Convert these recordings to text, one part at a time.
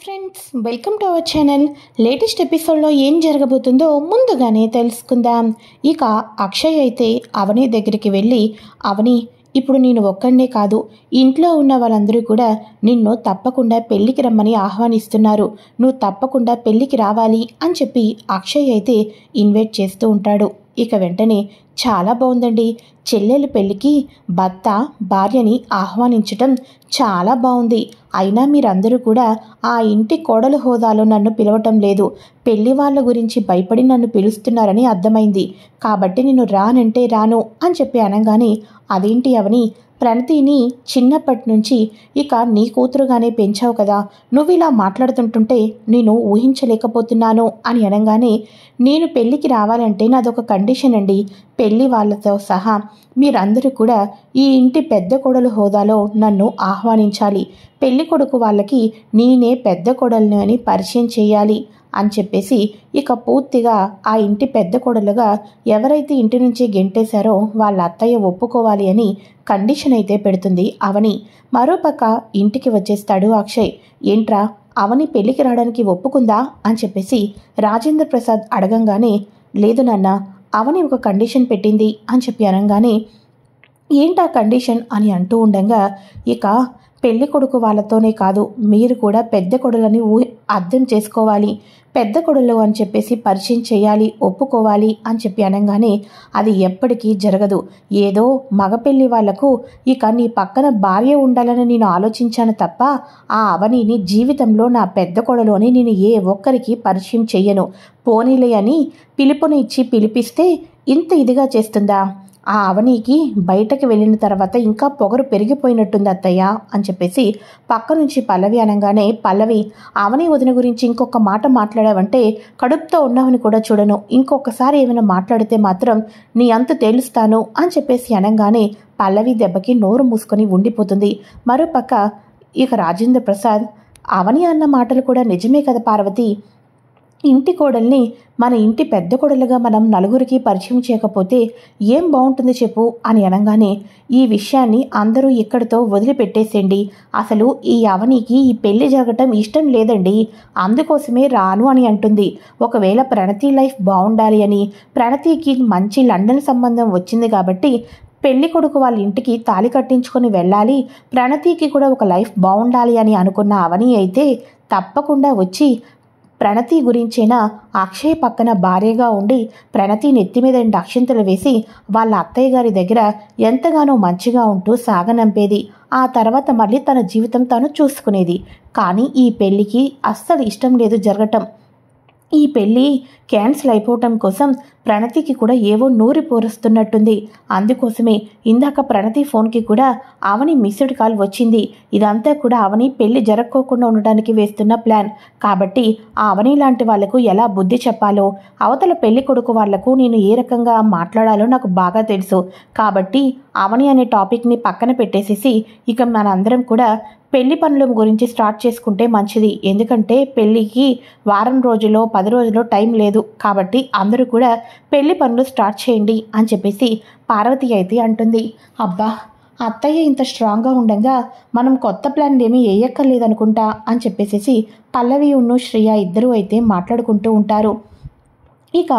Friends, welcome to our channel. Latest ఎపిసోడ్లో ఏం జరగబోతుందో ముందుగానే తెలుసుకుందాం. ఇక అక్షయ్ అయితే అవని దగ్గరికి వెళ్ళి, అవని, ఇప్పుడు నేను ఒక్కడే కాదు, ఇంట్లో ఉన్న వాళ్ళందరూ కూడా నిన్ను తప్పకుండా పెళ్ళికి రమ్మని ఆహ్వానిస్తున్నారు, నువ్వు తప్పకుండా పెళ్ళికి రావాలి అని చెప్పి అక్షయ్ అయితే ఇన్వైట్ చేస్తూ ఉంటాడు. ఇక వెంటనే, చాలా బాగుందండి, చెల్లెలు పెళ్ళికి భర్త భార్యని ఆహ్వానించటం చాలా బాగుంది. అయినా మీరందరూ కూడా ఆ ఇంటి కోడలు హోదాలో నన్ను పిలవటం లేదు, పెళ్లి వాళ్ళ గురించి భయపడి నన్ను పిలుస్తున్నారని అర్థమైంది. కాబట్టి నేను రానంటే రాను అని చెప్పి అనగానే, అదేంటి అవని, ప్రణతిని చిన్నప్పటి నుంచి ఇక నీ కూతురుగానే పెంచావు కదా, నువ్వు ఇలా మాట్లాడుతుంటుంటే నేను ఊహించలేకపోతున్నాను అని అనగానే, నేను పెళ్ళికి రావాలంటే నాదొక కండిషన్ అండి, పెళ్ళి వాళ్ళతో సహా మీరందరూ కూడా ఈ ఇంటి పెద్ద కొడలు హోదాలో నన్ను ఆహ్వానించాలి, పెళ్లి కొడుకు వాళ్ళకి నేనే పెద్ద కొడలను అని పరిచయం చేయాలి అని చెప్పేసి ఇక పూర్తిగా ఆ ఇంటి పెద్ద కొడలుగా ఎవరైతే ఇంటి నుంచి గెంటేశారో వాళ్ళ అత్తయ్య ఒప్పుకోవాలి అని కండిషన్ అయితే పెడుతుంది అవని. మరోపక్క ఇంటికి వచ్చేస్తాడు అక్షయ్. ఏంట్రా, అవని పెళ్లికి రావడానికి ఒప్పుకుందా అని చెప్పేసి రాజేంద్ర ప్రసాద్ అడగంగానే, లేదు నాన్న, అవని ఒక కండిషన్ పెట్టింది అని చెప్పి అనగానే, ఏంటా కండిషన్ అని అంటూ ఉండగా, ఇక పెళ్లి కొడుకు వాళ్ళతోనే కాదు, మీరు కూడా పెద్ద కొడులని అర్థం చేసుకోవాలి, పెద్ద కొడులు అని చెప్పేసి పరిచయం చేయాలి, ఒప్పుకోవాలి అని చెప్పి అనగానే, అది ఎప్పటికీ జరగదు, ఏదో మగపెళ్లి వాళ్లకు ఇక నీ పక్కన భార్య ఉండాలని నేను ఆలోచించాను తప్ప ఆ అవనిని జీవితంలో నా పెద్ద కొడలు అని నేను ఏ ఒక్కరికి పరిచయం చెయ్యను, పోనీలే అని పిలుపునిచ్చి పిలిపిస్తే ఇంత ఇదిగా చేస్తుందా, ఆ అవనికి బయటకు వెళ్ళిన తర్వాత ఇంకా పొగరు పెరిగిపోయినట్టుంది అత్తయ్య అని చెప్పేసి పక్క నుంచి పల్లవి అనగానే, పల్లవి, అవని వదిన గురించి ఇంకొక మాట మాట్లాడావంటే కడుపుతో ఉన్నవని కూడా చూడను, ఇంకొకసారి ఏమైనా మాట్లాడితే మాత్రం నీ అంత తేలుస్తాను అని చెప్పేసి అనగానే పల్లవి దెబ్బకి నోరు మూసుకొని ఉండిపోతుంది. మరోపక్క ఇక రాజేంద్ర ప్రసాద్, అవని అన్న మాటలు కూడా నిజమే కదా పార్వతి, ఇంటి కోడల్ని మన ఇంటి పెద్ద కోడలుగా మనం నలుగురికి పరిచయం చేయకపోతే ఏం బాగుంటుంది చెప్పు అని అనగానే, ఈ విషయాన్ని అందరూ ఇక్కడితో వదిలిపెట్టేసేయండి, అసలు ఈ అవనికి ఈ పెళ్లి జరగటం ఇష్టం లేదండి, అందుకోసమే రాను అని అంటుంది. ఒకవేళ ప్రణతి లైఫ్ బాగుండాలి అని, ప్రణతికి మంచి లండన్ సంబంధం వచ్చింది కాబట్టి పెళ్లి కొడుకు వాళ్ళ ఇంటికి తాళి కట్టించుకొని వెళ్ళాలి, ప్రణతికి కూడా ఒక లైఫ్ బాగుండాలి అని అనుకున్న అవని అయితే తప్పకుండా వచ్చి ప్రణతి గురించేనా అక్షయ్ పక్కన భార్యగా ఉండి ప్రణతి నెత్తి మీద 2 అక్షింతలు వేసి వాళ్ళ అత్తయ్య గారి దగ్గర ఎంతగానో మంచిగా ఉంటూ సాగనంపేది. ఆ తర్వాత మళ్ళీ తన జీవితం తను చూసుకునేది. కానీ ఈ పెళ్ళికి అస్సలు ఇష్టం లేదు జరగటం. ఈ పెళ్ళి క్యాన్సిల్ అయిపోవటం కోసం ప్రణతికి కూడా ఏవో నూరి పోరుస్తున్నట్టుంది. అందుకోసమే ఇందాక ప్రణతి ఫోన్కి కూడా అవని మిస్డ్ కాల్ వచ్చింది. ఇదంతా కూడా అవని పెళ్లి జరగకోకుండా ఉండడానికి వేస్తున్న ప్లాన్. కాబట్టి ఆ అవని లాంటి వాళ్లకు ఎలా బుద్ధి చెప్పాలో, అవతల పెళ్లి కొడుకు వాళ్లకు నేను ఏ రకంగా మాట్లాడాలో నాకు బాగా తెలుసు. కాబట్టి అవని అనే టాపిక్ని పక్కన పెట్టేసేసి ఇక మనందరం కూడా పెళ్లి పనుల గురించి స్టార్ట్ చేసుకుంటే మంచిది. ఎందుకంటే పెళ్ళికి వారం రోజులో 10 రోజులో టైం లేదు. కాబట్టి అందరూ కూడా పెళ్లి పనులు స్టార్ట్ చేయండి అని చెప్పేసి పార్వతి అయితే అంటుంది. అబ్బా, అత్తయ్య ఇంత స్ట్రాంగ్గా ఉండగా మనం కొత్త ప్లాన్ ఏమీ వేయక్కర్లేదనుకుంటా అని చెప్పేసి పల్లవి ఉన్ను శ్రేయ ఇద్దరూ అయితే మాట్లాడుకుంటూ ఉంటారు. ఇక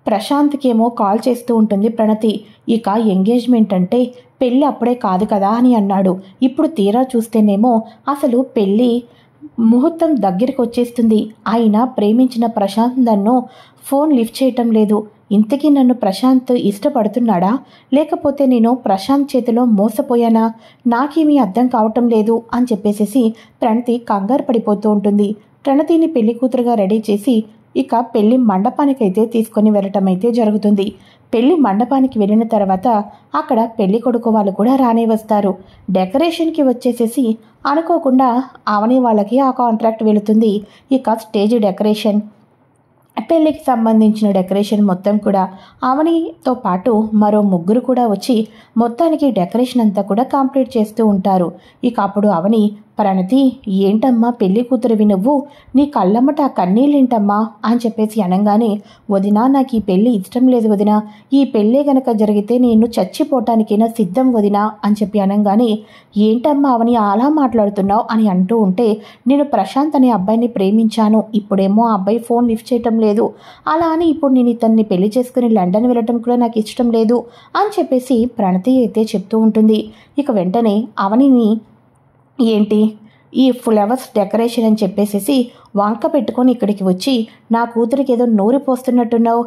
ప్రశాంత్కేమో కాల్ చేస్తూ ఉంటుంది ప్రణతి. ఇక ఎంగేజ్మెంట్ అంటే పెళ్ళి అప్పుడే కాదు కదా అని అన్నాడు. ఇప్పుడు తీరా చూస్తేనేమో అసలు పెళ్ళి ముహూర్తం దగ్గరికి వచ్చేస్తుంది. అయినా ప్రేమించిన ప్రశాంత్ నన్ను ఫోన్ లిఫ్ట్ చేయటం లేదు. ఇంతకీ నన్ను ప్రశాంత్ ఇష్టపడుతున్నాడా, లేకపోతే నేను ప్రశాంత్ చేతిలో మోసపోయానా, నాకేమీ అర్థం కావటం లేదు అని చెప్పేసి ప్రణతి కంగారు పడిపోతూ ఉంటుంది. ప్రణతిని పెళ్లి కూతురుగా రెడీ చేసి ఇక పెళ్లి మండపానికైతే తీసుకొని వెళ్ళటం అయితే జరుగుతుంది. పెళ్లి మండపానికి వెళ్ళిన తర్వాత అక్కడ పెళ్లి కొడుకు వాళ్ళు కూడా రానే వస్తారు. డెకరేషన్కి వచ్చేసేసి అనుకోకుండా అవని వాళ్ళకి ఆ కాంట్రాక్ట్ వెళుతుంది. ఇక స్టేజ్ డెకరేషన్, పెళ్ళికి సంబంధించిన డెకరేషన్ మొత్తం కూడా అవనితో పాటు మరో 3 కూడా వచ్చి మొత్తానికి డెకరేషన్ అంతా కూడా కంప్లీట్ చేస్తూ ఉంటారు. ఇక అప్పుడు అవని, ప్రణతి, ఏంటమ్మా పెళ్లి కూతురివి నువ్వు, నీ కళ్ళమ్మట ఆ కన్నీళ్ళేంటమ్మా అని చెప్పేసి అనగానే, వదినా నాకు ఈ పెళ్ళి ఇష్టం లేదు వదినా, ఈ పెళ్ళే గనక జరిగితే నేను చచ్చిపోవటానికైనా సిద్ధం వదినా అని చెప్పి అనగానే, ఏంటమ్మా అవని అలా మాట్లాడుతున్నావు అని అంటూ ఉంటే, నేను ప్రశాంత్ అనే అబ్బాయిని ప్రేమించాను, ఇప్పుడేమో ఆ అబ్బాయి ఫోన్ లిఫ్ట్ చేయటం లేదు, అలా అని ఇప్పుడు నేను ఇతన్ని పెళ్లి చేసుకుని లండన్ వెళ్ళటం కూడా నాకు ఇష్టం లేదు అని చెప్పేసి ప్రణతి అయితే చెప్తూ ఉంటుంది. ఇక వెంటనే అవనిని, ఏంటి ఈ ఫ్లవర్స్ డెకరేషన్ అని చెప్పేసేసి వంక పెట్టుకొని ఇక్కడికి వచ్చి నా కూతురికి ఏదో నూరి పోస్తున్నట్టున్నావు,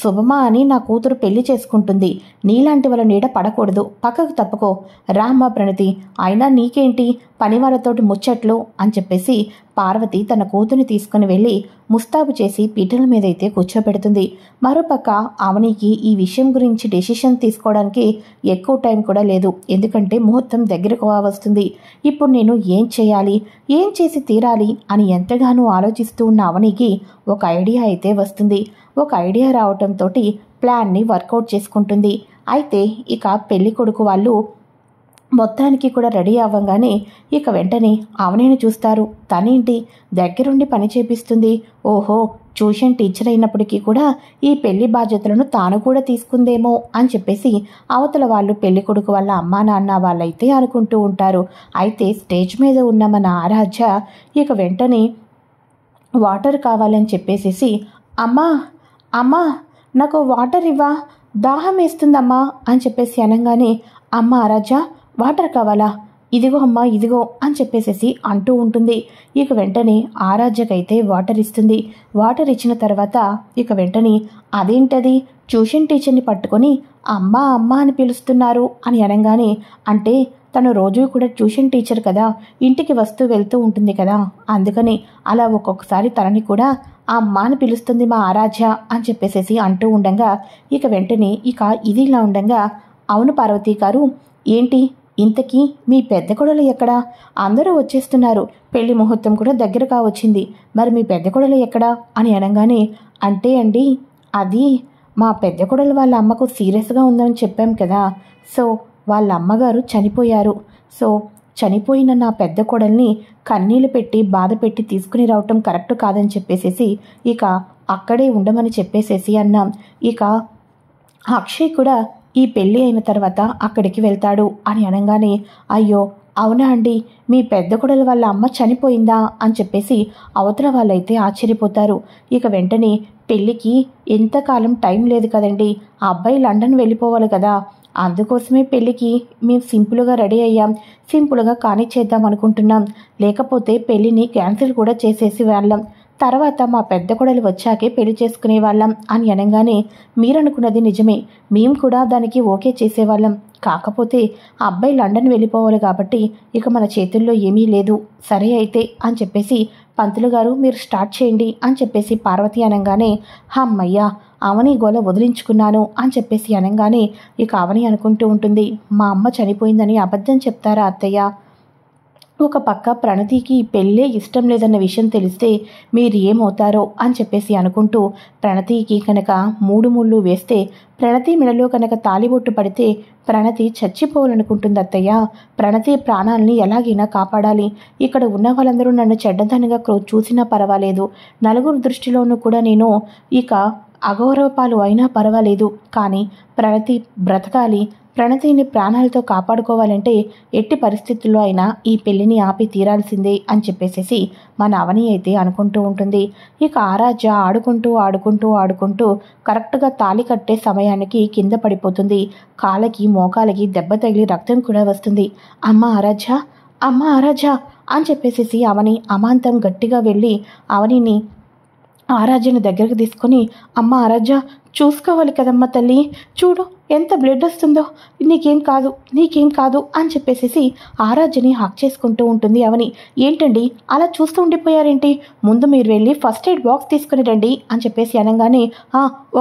శుభమా అని నా కూతురు పెళ్లి చేసుకుంటుంది, నీలాంటి వాళ్ళ నీడ పడకూడదు, పక్కకు తప్పుకో, రామ్మ ప్రణతి, అయినా నీకేంటి పని వాళ్ళతోటి ముచ్చట్లు అని చెప్పేసి పార్వతి తన కూతురిని తీసుకుని వెళ్ళి ముస్తాబు చేసి పీటల మీదైతే కూర్చోబెడుతుంది. మరోపక్క అవనికి ఈ విషయం గురించి డెసిషన్ తీసుకోవడానికి ఎక్కువ టైం కూడా లేదు, ఎందుకంటే ముహూర్తం దగ్గరకు వస్తుంది, ఇప్పుడు నేను ఏం చేయాలి, ఏం చేసి తీరాలి అని ఎంతగానో ఆలోచిస్తూ ఉన్న అవనికి ఒక ఐడియా అయితే వస్తుంది. ఒక ఐడియా రావటంతో ప్లాన్ని వర్కౌట్ చేసుకుంటుంది. అయితే ఇక పెళ్లి కొడుకు వాళ్ళు మొత్తానికి కూడా రెడీ అవ్వగానే ఇక వెంటనే అవనిని చూస్తారు. తనేంటి దగ్గరుండి పని చేపిస్తుంది, ఓహో ట్యూషన్ టీచర్ అయినప్పటికీ కూడా ఈ పెళ్లి బాధ్యతలను తాను కూడా తీసుకుందేమో అని చెప్పేసి అవతల వాళ్ళు పెళ్లి కొడుకు వాళ్ళ అమ్మా నాన్న వాళ్ళైతే అనుకుంటూ ఉంటారు. అయితే స్టేజ్ మీద ఉన్న మన ఆరాధ్య ఇక వెంటనే వాటర్ కావాలని చెప్పేసేసి, అమ్మా అమ్మా నాకు వాటర్ ఇవ్వా, దాహం వేస్తుందమ్మా అని చెప్పేసి అనగానే, అమ్మ ఆరాధ్య వాటర్ కావాలా, ఇదిగో అమ్మా ఇదిగో అని చెప్పేసేసి అంటూ ఉంటుంది. ఇక వెంటనే ఆరాధ్యకైతే వాటర్ ఇస్తుంది. వాటర్ ఇచ్చిన తర్వాత ఇక వెంటనే, అదేంటది ట్యూషన్ టీచర్ని పట్టుకొని అమ్మ అమ్మ అని పిలుస్తున్నారు అని అనగానే, అంటే తను రోజు కూడా ట్యూషన్ టీచర్ కదా, ఇంటికి వస్తూ వెళ్తూ ఉంటుంది కదా, అందుకని అలా ఒక్కొక్కసారి తనని కూడా ఆ అమ్మ అని పిలుస్తుంది మా ఆరాధ్య అని చెప్పేసేసి అంటూ ఉండగా ఇక వెంటనే ఇక ఇది ఇలా ఉండగా, అవును పార్వతీ గారు, ఏంటి ఇంతకీ మీ పెద్ద కొడలు ఎక్కడా, అందరూ వచ్చేస్తున్నారు, పెళ్లి ముహూర్తం కూడా దగ్గరగా వచ్చింది, మరి మీ పెద్ద కొడలు ఎక్కడా అని అనగానే, అంటే అండి అది మా పెద్ద కొడలు వాళ్ళ అమ్మకు సీరియస్గా ఉందని చెప్పాం కదా, సో వాళ్ళ అమ్మగారు చనిపోయారు, సో చనిపోయిన నా పెద్ద కొడల్ని కన్నీళ్లు పెట్టి బాధ పెట్టి తీసుకుని రావటం కరెక్ట్ కాదని చెప్పేసేసి ఇక అక్కడే ఉండమని చెప్పేసేసి అన్నాం. ఇక అక్షయ్ కూడా ఈ పెళ్ళి అయిన తర్వాత అక్కడికి వెళ్తాడు అని అనగానే, అయ్యో అవునా అండి, మీ పెద్ద కొడలు వాళ్ళ అమ్మ చనిపోయిందా అని చెప్పేసి అవతల వాళ్ళైతే ఆశ్చర్యపోతారు. ఇక వెంటనే పెళ్ళికి ఎంతకాలం టైం లేదు కదండి, ఆ అబ్బాయి లండన్ వెళ్ళిపోవాలి కదా, అందుకోసమే పెళ్ళికి మేము సింపుల్గా రెడీ అయ్యాం, సింపుల్గా కానిచ్చేద్దాం అనుకుంటున్నాం, లేకపోతే పెళ్ళిని క్యాన్సిల్ కూడా చేసేసి వాళ్ళం, తర్వాత మా పెద్ద కొడలు వచ్చాకే పెళ్లి చేసుకునే వాళ్ళం అని అనగానే, మీరనుకున్నది నిజమే, మేము కూడా దానికి ఓకే చేసేవాళ్ళం, కాకపోతే ఆ అబ్బాయి లండన్ వెళ్ళిపోవాలి కాబట్టి ఇక మన చేతుల్లో ఏమీ లేదు, సరే అయితే అని చెప్పేసి పంతులు గారు మీరు స్టార్ట్ చేయండి అని చెప్పేసి పార్వతి అనగానే, అమ్మయ్యా అవని గోల వదిలించుకున్నాను అని చెప్పేసి అనగానే ఇక అవని అనుకుంటూ ఉంటుంది, మా అమ్మ చనిపోయిందని అబద్ధం చెప్తారా అత్తయ్య, ఒక పక్క ప్రణతికి పెళ్ళే ఇష్టం లేదన్న విషయం తెలిస్తే మీరు ఏమవుతారో అని చెప్పేసి అనుకుంటూ ప్రణతికి కనుక 3 ముళ్ళు వేస్తే ప్రణతి మెడలో కనుక తాలిబొట్టు పడితే ప్రణతి చచ్చిపోవాలనుకుంటుంది అత్తయ్య, ప్రణతి ప్రాణాలని ఎలాగైనా కాపాడాలి, ఇక్కడ ఉన్న వాళ్ళందరూ నన్ను చెడ్డదానిగా చూసినా పర్వాలేదు, నలుగురు దృష్టిలోనూ కూడా నేను ఇక అగౌరవపాలు అయినా పర్వాలేదు, కానీ ప్రణతి బ్రతకాలి, ప్రణతిని ప్రాణాలతో కాపాడుకోవాలంటే ఎట్టి పరిస్థితుల్లో అయినా ఈ పెళ్లిని ఆపి తీరాల్సిందే అని చెప్పేసేసి మన అవని అయితే అనుకుంటూ ఉంటుంది. ఇక ఆరాధ్య ఆడుకుంటూ కరెక్ట్గా తాళి కట్టే సమయానికి కింద పడిపోతుంది. కాళ్ళకి మోకాలకి దెబ్బ తగిలి రక్తం కూడా వస్తుంది. అమ్మ ఆరాధ్య అని చెప్పేసేసి అవని అమాంతం గట్టిగా వెళ్ళి అవనిని ఆరాధ్యను దగ్గరకు తీసుకొని, అమ్మ ఆరాధ్య చూసుకోవాలి కదమ్మా తల్లి, చూడు ఎంత బ్లడ్ వస్తుందో, నీకేం కాదు అని చెప్పేసి ఆరాధ్యని హక్ చేసుకుంటూ ఉంటుంది అవని. ఏంటండి అలా చూస్తూ ఉండిపోయారేంటి, ముందు మీరు వెళ్ళి ఫస్ట్ ఎయిడ్ బాక్స్ తీసుకుని రండి అని చెప్పేసి అనగానే,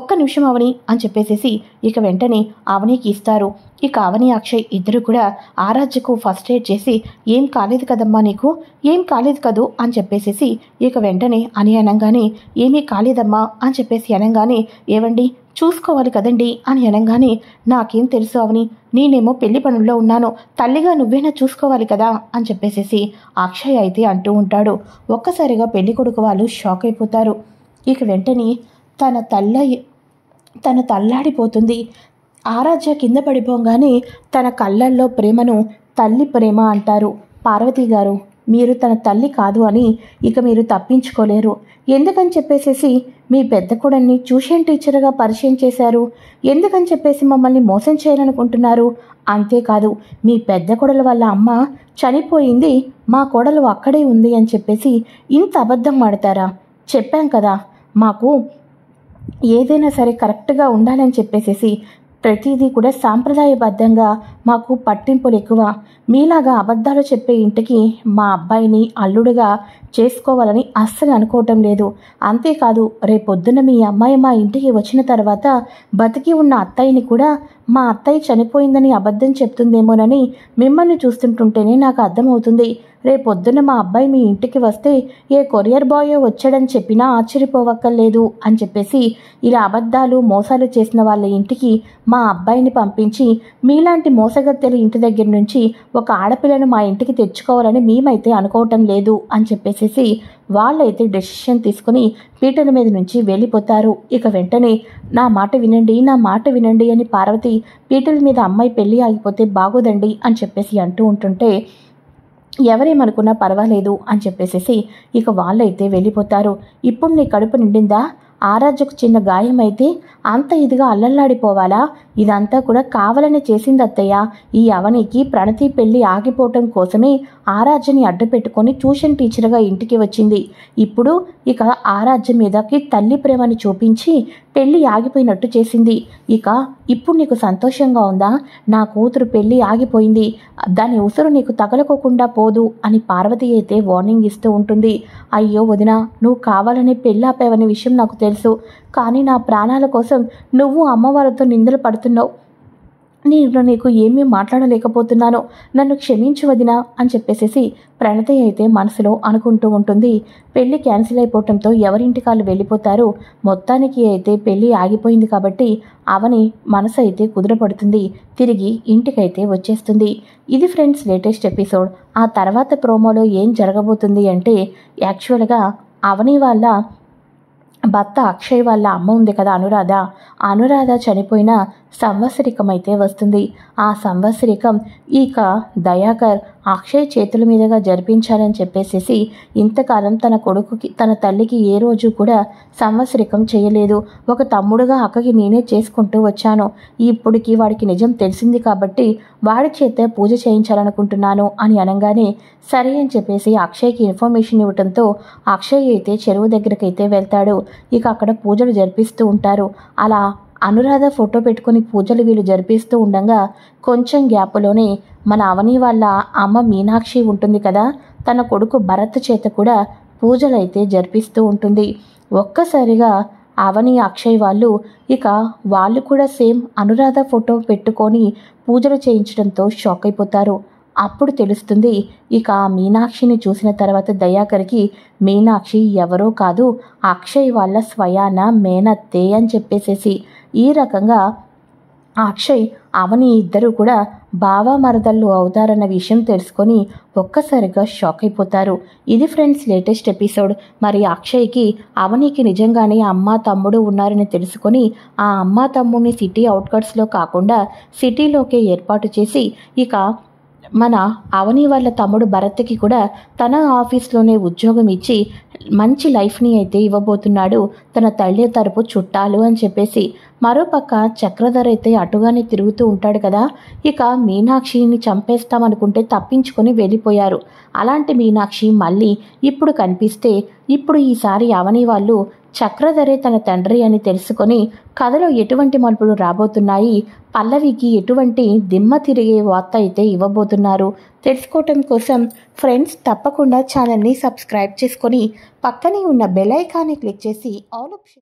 ఒక్క నిమిషం అవని అని చెప్పేసి ఇక వెంటనే అవనికి ఇస్తారు. ఇక అవని అక్షయ్ ఇద్దరు కూడా ఆరాధ్యకు ఫస్ట్ ఎయిడ్ చేసి, ఏం కాలేదు కదమ్మా నీకు, ఏం కాలేదు కదూ అని చెప్పేసి ఇక వెంటనే అని అనగానే, ఏమీ కాలేదమ్మా అని చెప్పేసి అనగానే, ఏవండి చూసుకోవాలి కదండి అని అనగానే, నాకేం తెలుసు అవని, నేనేమో పెళ్లి పనుల్లో ఉన్నాను, తల్లిగా నువ్వేనా చూసుకోవాలి కదా అని చెప్పేసేసి అక్షయ్ అయితే అంటూ ఉంటాడు. ఒక్కసారిగా పెళ్లి కొడుకు వాళ్ళు షాక్ అయిపోతారు. ఇక వెంటనే తన తల్లాడిపోతుంది. ఆరాధ్య కింద పడిపోగానే తన కళ్ళల్లో ప్రేమను తల్లి ప్రేమ అంటారు. పార్వతి గారు, మీరు తన తల్లి కాదు అని ఇక మీరు తప్పించుకోలేరు. ఎందుకని చెప్పేసేసి మీ పెద్ద కొడల్ని ట్యూషన్ టీచర్గా పరిచయం చేశారు, ఎందుకని చెప్పేసి మమ్మల్ని మోసం చేయాలనుకుంటున్నారు. అంతేకాదు, మీ పెద్ద కొడల వాళ్ళ అమ్మ చనిపోయింది, మా కోడలు అక్కడే ఉంది అని చెప్పేసి ఇంత అబద్ధం ఆడతారా? చెప్పాం కదా, మాకు ఏదైనా సరే కరెక్ట్గా ఉండాలని చెప్పేసేసి ప్రతిదీ కూడా సాంప్రదాయబద్ధంగా మాకు పట్టింపులు ఎక్కువ. మీలాగా అబద్ధాలు చెప్పే ఇంటికి మా అబ్బాయిని అల్లుడుగా చేసుకోవాలని అస్సలు అనుకోవటం లేదు. అంతేకాదు, రేపొద్దున మీ అమ్మాయి మా ఇంటికి వచ్చిన తర్వాత బతికి ఉన్న అత్తయ్యని కూడా మా అత్తయ్య చనిపోయిందని అబద్ధం చెప్తుందేమోనని మిమ్మల్ని చూస్తుంటుంటేనే నాకు అర్థమవుతుంది. రేపొద్దున మా అబ్బాయి మీ ఇంటికి వస్తే ఏ కొరియర్ బాయో వచ్చాడని చెప్పినా ఆశ్చర్యపోవక్కర్లేదు అని చెప్పేసి ఇలా అబద్ధాలు మోసాలు చేసిన వాళ్ళ ఇంటికి మా అబ్బాయిని పంపించి మీలాంటి మోసగత్తెల ఇంటి దగ్గర నుంచి ఒక ఆడపిల్లను మా ఇంటికి తెచ్చుకోవాలని మేమైతే అనుకోవటం లేదు అని చెప్పేసి వాళ్ళైతే డెసిషన్ తీసుకుని పీటల మీద నుంచి వెళ్ళిపోతారు. ఇక వెంటనే నా మాట వినండి అని పార్వతి పీటల మీద అమ్మాయి పెళ్ళి ఆగిపోతే బాగోదండి అని చెప్పేసి అంటూ ఉంటుంటే, ఎవరేమనుకున్నా పర్వాలేదు అని చెప్పేసేసి ఇక వాళ్ళైతే వెళ్ళిపోతారు. ఇప్పుడు నీ కడుపు నిండిందా? ఆరాధ్యకు చిన్న గాయమైతే అంత ఇదిగా అల్లల్లాడిపోవాలా? ఇదంతా కూడా కావాలని చేసింది అత్తయ్య. ఈ అవనికి ప్రణతి పెళ్లి ఆగిపోవటం కోసమే ఆరాధ్యని అడ్డు పెట్టుకొని ట్యూషన్ టీచర్గా ఇంటికి వచ్చింది. ఇప్పుడు ఇక ఆరాధ్య మీదకి తల్లి ప్రేమని చూపించి పెళ్లి ఆగిపోయినట్టు చేసింది. ఇప్పుడు నీకు సంతోషంగా ఉందా? నా కూతురు పెళ్లి ఆగిపోయింది, దాని ఉసురు నీకు తగలకోకుండా పోదు అని పార్వతి అయితే వార్నింగ్ ఇస్తూ ఉంటుంది. అయ్యో వదినా, నువ్వు కావాలని పెళ్ళి ఆపేవనే విషయం నాకు తెలుసు, కానీ నా ప్రాణాల కోసం నువ్వు అమ్మవారితో నిందలు పడుతున్నావు. నీకు ఏమీ మాట్లాడలేకపోతున్నాను, నన్ను క్షమించు వదినా అని చెప్పేసేసి ప్రణతి అయితే మనసులో అనుకుంటూ ఉంటుంది. పెళ్లి క్యాన్సిల్ అయిపోవటంతో ఎవరింటికి వాళ్ళు వెళ్ళిపోతారు. మొత్తానికి అయితే పెళ్లి ఆగిపోయింది కాబట్టి అవని మనసు అయితే కుదురపడుతుంది, తిరిగి ఇంటికైతే వచ్చేస్తుంది. ఇది ఫ్రెండ్స్ లేటెస్ట్ ఎపిసోడ్. ఆ తర్వాత ప్రోమోలో ఏం జరగబోతుంది అంటే, యాక్చువల్గా అవని వాళ్ళ భర్త అక్షయ్ వాళ్ళ అమ్మ ఉంది కదా అనురాధ చనిపోయిన సంవత్సరికం అయితే వస్తుంది. ఆ సంవత్సరికం ఇక దయాకర్ అక్షయ్ చేతుల మీదుగా జరిపించాలని చెప్పేసేసి ఇంతకాలం తన కొడుకుకి తన తల్లికి ఏ రోజు కూడా సంవత్సరికం చేయలేదు. ఒక తమ్ముడుగా అక్కకి నేనే చేసుకుంటూ వచ్చాను. ఇప్పటికి వాడికి నిజం తెలిసింది కాబట్టి వాడి చేత పూజ చేయించాలనుకుంటున్నాను అని అనగానే సరే అని చెప్పేసి అక్షయ్కి ఇన్ఫర్మేషన్ ఇవ్వడంతో అక్షయ్ అయితే చెరువు దగ్గరకైతే వెళ్తాడు. ఇక అక్కడ పూజలు జరిపిస్తూ ఉంటారు. అలా అనురాధ ఫోటో పెట్టుకుని పూజలు వీళ్ళు జరిపిస్తూ ఉండగా కొంచెం గ్యాప్లోనే మన అవని వాళ్ళ అమ్మ మీనాక్షి ఉంటుంది కదా, తన కొడుకు భరత్ చేత కూడా పూజలు అయితే జరిపిస్తూ ఉంటుంది. ఒక్కసారిగా అవని అక్షయ్ వాళ్ళు కూడా సేమ్ అనురాధ ఫోటో పెట్టుకొని పూజలు చేయించడంతో షాక్ అయిపోతారు. అప్పుడు తెలుస్తుంది, ఇక మీనాక్షిని చూసిన తర్వాత దయాకర్కి మీనాక్షి ఎవరో కాదు, అక్షయ్ వాళ్ళ స్వయాన మేనత్తే అని చెప్పేసేసి ఈ రకంగా అక్షయ్ అవని ఇద్దరు కూడా బావా మరదళ్ళు అవుతారన్న విషయం తెలుసుకొని ఒక్కసారిగా షాక్ అయిపోతారు. ఇది ఫ్రెండ్స్ లేటెస్ట్ ఎపిసోడ్. మరి అక్షయ్కి అవనికి నిజంగానే అమ్మ తమ్ముడు ఉన్నారని తెలుసుకొని ఆ అమ్మ తమ్ముడిని సిటీ అవుట్కట్స్లో కాకుండా సిటీలోకే ఏర్పాటు చేసి ఇక మన అవని వాళ్ళ తమ్ముడు భరత్కి కూడా తన ఆఫీస్లోనే ఉద్యోగం ఇచ్చి మంచి లైఫ్ని అయితే ఇవ్వబోతున్నాడు తన తల్లి తరపు చుట్టాలు అని చెప్పేసి. మరోపక్క చక్రధర్ అయితే అటుగానే తిరుగుతూ ఉంటాడు కదా. ఇక మీనాక్షిని చంపేస్తామనుకుంటే తప్పించుకొని వెళ్ళిపోయారు. అలాంటి మీనాక్షి మళ్ళీ ఇప్పుడు కనిపిస్తే ఇప్పుడు ఈసారి అవని వాళ్ళు చక్రధరే తన తండ్రి అని తెలుసుకొని కథలో ఎటువంటి మలుపులు రాబోతున్నాయి, పల్లవికి ఎటువంటి దిమ్మ తిరిగే వార్త అయితే ఇవ్వబోతున్నారు తెలుసుకోవటం కోసం ఫ్రెండ్స్ తప్పకుండా ఛానల్ని సబ్స్క్రైబ్ చేసుకొని పక్కనే ఉన్న బెల్ ఐకాన్ని క్లిక్ చేసి ఆల్ ఆప్షన్